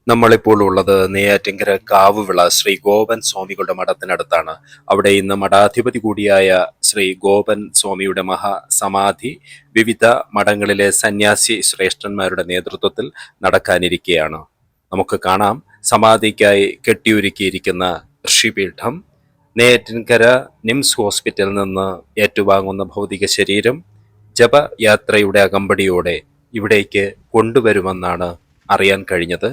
നമ്മളിപ്പോൾ ഉള്ളത് നെയ്യാറ്റിൻകര കാവുവിള ശ്രീ ഗോപൻ സ്വാമികളുടെ മഠത്തിനടുത്താണ്. അവിടെ ഇന്ന് മഠാധിപതി കൂടിയായ ശ്രീ ഗോപൻ സ്വാമിയുടെ മഹാസമാധി വിവിധ മഠങ്ങളിലെ സന്യാസി ശ്രേഷ്ഠന്മാരുടെ നേതൃത്വത്തിൽ നടക്കാനിരിക്കുകയാണ്. നമുക്ക് കാണാം സമാധിക്കായി കെട്ടിയൊരുക്കിയിരിക്കുന്ന ഋഷിപീഠം. നെയ്യാറ്റിൻകര നിംസ് ഹോസ്പിറ്റലിൽ നിന്ന് ഏറ്റുവാങ്ങുന്ന ഭൗതിക ശരീരം ജപയാത്രയുടെ അകമ്പടിയോടെ ഇവിടേക്ക് കൊണ്ടുവരുമെന്നാണ് അറിയാൻ കഴിഞ്ഞത്.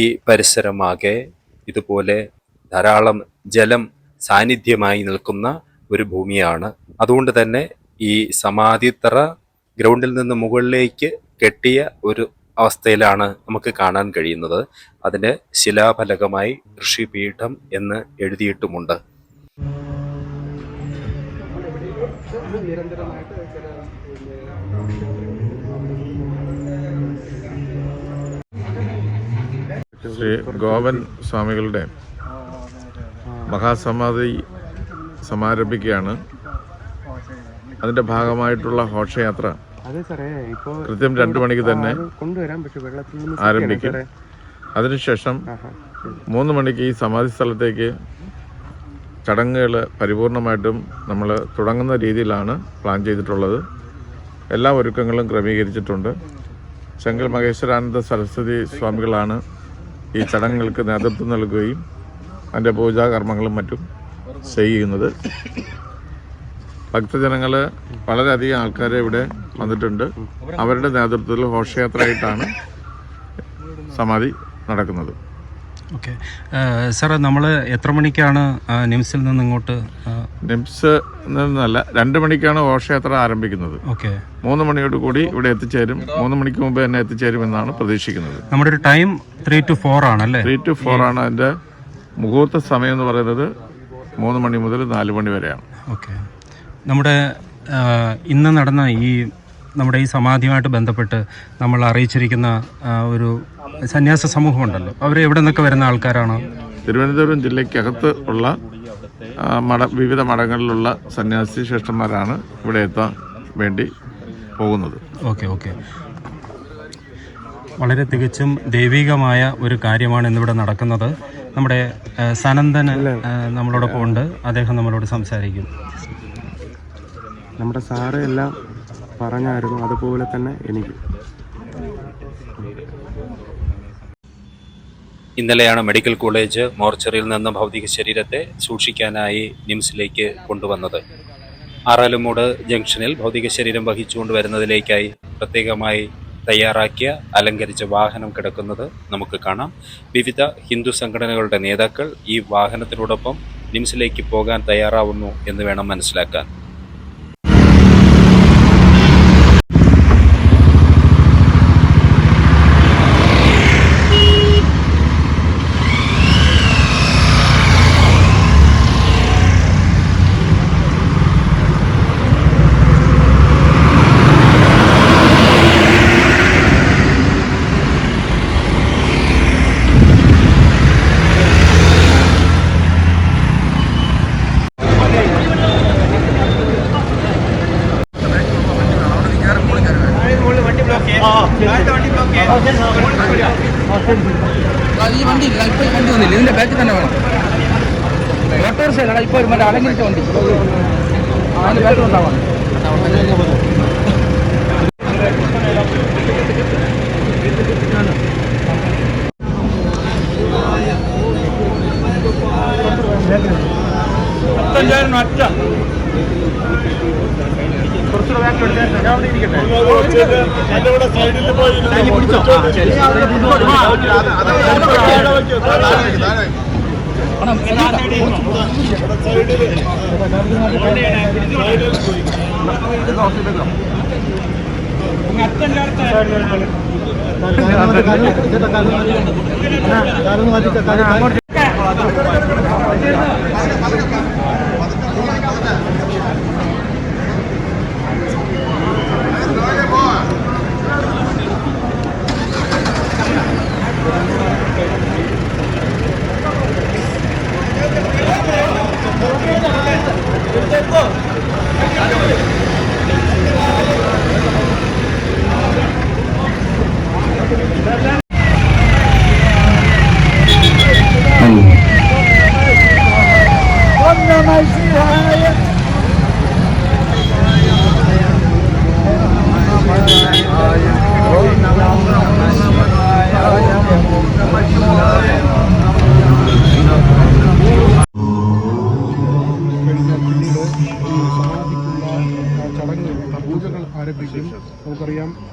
ഈ പരിസരമാകെ ഇതുപോലെ ധാരാളം ജലം സാന്നിധ്യമായി നിൽക്കുന്ന ഒരു ഭൂമിയാണ്. അതുകൊണ്ട് തന്നെ ഈ സമാധിത്തറ ഗ്രൗണ്ടിൽ നിന്ന് മുകളിലേക്ക് കെട്ടിയ ഒരു അവസ്ഥയിലാണ് നമുക്ക് കാണാൻ കഴിയുന്നത്. അതിന് ശിലാഫലകമായി ഋഷിപീഠം എന്ന് എഴുതിയിട്ടുമുണ്ട്. ശ്രീ ഗോപൻ സ്വാമികളുടെ മഹാസമാധി സമാരംഭിക്കുകയാണ്. അതിൻ്റെ ഭാഗമായിട്ടുള്ള ഘോഷയാത്ര കൃത്യം 2 മണിക്ക് തന്നെ ആരംഭിക്കും. അതിനുശേഷം 3 മണിക്ക് ഈ സമാധി സ്ഥലത്തേക്ക് ചടങ്ങുകൾ പരിപൂർണമായിട്ടും നമ്മൾ തുടങ്ങുന്ന രീതിയിലാണ് പ്ലാൻ ചെയ്തിട്ടുള്ളത്. എല്ലാ ഒരുക്കങ്ങളും ക്രമീകരിച്ചിട്ടുണ്ട്. ചെങ്കൽ മഹേശ്വരാനന്ദ സരസ്വതി സ്വാമികളാണ് ഈ ചടങ്ങുകൾക്ക് നേതൃത്വം നൽകുകയും അതിൻ്റെ പൂജാകർമ്മങ്ങളും മറ്റും ചെയ്യുന്നത്. ഭക്തജനങ്ങൾ വളരെയധികം ആൾക്കാർ ഇവിടെ വന്നിട്ടുണ്ട്. അവരുടെ നേതൃത്വത്തിൽ ഘോഷയാത്രയായിട്ടാണ് സമാധി നടക്കുന്നത്. ഓക്കെ സാർ, നമ്മൾ എത്ര മണിക്കാണ് നിംസിൽ നിന്ന് ഇങ്ങോട്ട്? നിംസ് നിന്നല്ല, 2 മണിക്കാണ് ഘോഷയാത്ര ആരംഭിക്കുന്നത്. ഓക്കെ, 3 മണിയോട് കൂടി ഇവിടെ എത്തിച്ചേരും. 3 മണിക്ക് മുമ്പ് തന്നെ എത്തിച്ചേരുമെന്നാണ് പ്രതീക്ഷിക്കുന്നത്. നമ്മുടെ ഒരു ടൈം 3 to 4 ആണല്ലേ? 3 to 4 ആണ്. അതിൻ്റെ മുഹൂർത്ത സമയം എന്ന് പറയുന്നത് 3 മണി മുതൽ 4 മണി വരെയാണ്. ഓക്കെ, നമ്മുടെ ഇന്ന് നടന്ന നമ്മുടെ ഈ സമാധിയുമായിട്ട് ബന്ധപ്പെട്ട് നമ്മൾ അറിയിച്ചിരിക്കുന്ന ഒരു സന്യാസ സമൂഹമുണ്ടല്ലോ, അവർ എവിടെ നിന്നൊക്കെ വരുന്ന ആൾക്കാരാണ്? തിരുവനന്തപുരം ജില്ലയ്ക്കകത്ത് ഉള്ള വിവിധ മഠങ്ങളിലുള്ള സന്യാസി ശ്രേഷ്ഠന്മാരാണ് ഇവിടെ എത്താൻ വേണ്ടി പോകുന്നത്. ഓക്കെ ഓക്കെ, വളരെ തികച്ചും ദൈവികമായ ഒരു കാര്യമാണ് ഇന്നിവിടെ നടക്കുന്നത്. നമ്മുടെ സനന്ദൻ നമ്മളോടൊപ്പം ഉണ്ട്. അദ്ദേഹം നമ്മളോട് സംസാരിക്കും. നമ്മുടെ സാറ് എല്ലാം പറഞ്ഞായിരുന്നു, അതുപോലെ തന്നെ എനിക്ക്. ഇന്നലെയാണ് മെഡിക്കൽ കോളേജ് മോർച്ചറിയിൽ നിന്ന് ഭൗതിക ശരീരത്തെ സൂക്ഷിക്കാനായി നിംസിലേക്ക് കൊണ്ടുവന്നത്. ആറാലുമൂട് ജംഗ്ഷനിൽ ഭൗതിക ശരീരം വഹിച്ചുകൊണ്ട് വരുന്നതിലേക്കായി പ്രത്യേകമായി തയ്യാറാക്കിയ അലങ്കരിച്ച വാഹനം കിടക്കുന്നത് നമുക്ക് കാണാം. വിവിധ ഹിന്ദു സംഘടനകളുടെ നേതാക്കൾ ഈ വാഹനത്തിനോടൊപ്പം നിംസിലേക്ക് പോകാൻ തയ്യാറാവുന്നു എന്ന് വേണം മനസ്സിലാക്കാൻ. ഈ വണ്ടി ഇല്ല, ഇപ്പൊ ഈ വണ്ടി വന്നില്ല, ഇതിന്റെ ബാക്കിൽ തന്നെ വേണം. ഓട്ടോറിക്ഷ അല്ല, ഇപ്പൊ മറ്റേ അലങ്കരിച്ച വണ്ടി അതിന്റെ ബാക്കിൽ ഉണ്ടാവാം. കുറച്ചുകൂടെ ബാക്കിൽ ഞാൻ അവിടെ ഇരിക്കട്ടെ.